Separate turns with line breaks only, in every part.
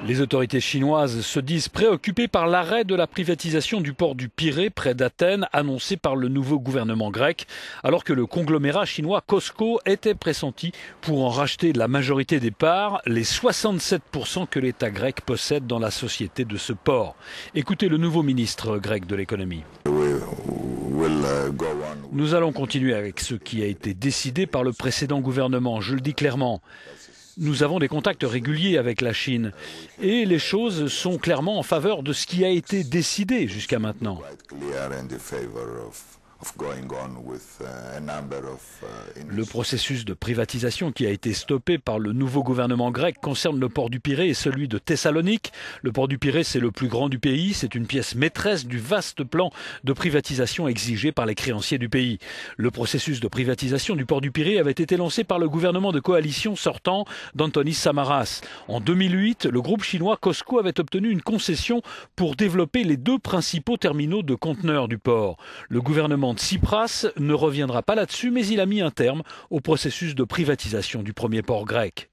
Les autorités chinoises se disent préoccupées par l'arrêt de la privatisation du port du Pirée près d'Athènes, annoncé par le nouveau gouvernement grec, alors que le conglomérat chinois COSCO était pressenti pour en racheter la majorité des parts, les 67% que l'État grec possède dans la société de ce port. Écoutez le nouveau ministre grec de l'économie. Nous allons continuer avec ce qui a été décidé par le précédent gouvernement, je le dis clairement. Nous avons des contacts réguliers avec la Chine et les choses sont clairement en faveur de ce qui a été décidé jusqu'à maintenant. Le processus de privatisation qui a été stoppé par le nouveau gouvernement grec concerne le port du Pirée et celui de Thessalonique. Le port du Pirée, c'est le plus grand du pays. C'est une pièce maîtresse du vaste plan de privatisation exigé par les créanciers du pays. Le processus de privatisation du port du Pirée avait été lancé par le gouvernement de coalition sortant d'Antonis Samaras. En 2008, le groupe chinois COSCO avait obtenu une concession pour développer les deux principaux terminaux de conteneurs du port. Le gouvernement de Tsipras ne reviendra pas là-dessus, mais il a mis un terme au processus de privatisation du premier port grec.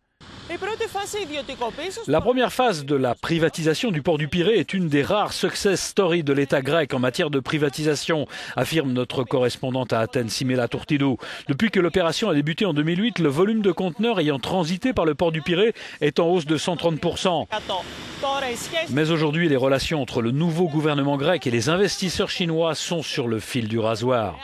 La première phase de la privatisation du port du Pirée est une des rares success stories de l'État grec en matière de privatisation, affirme notre correspondante à Athènes, Simela Tourtidou. Depuis que l'opération a débuté en 2008, le volume de conteneurs ayant transité par le port du Pirée est en hausse de 130%. Mais aujourd'hui, les relations entre le nouveau gouvernement grec et les investisseurs chinois sont sur le fil du rasoir.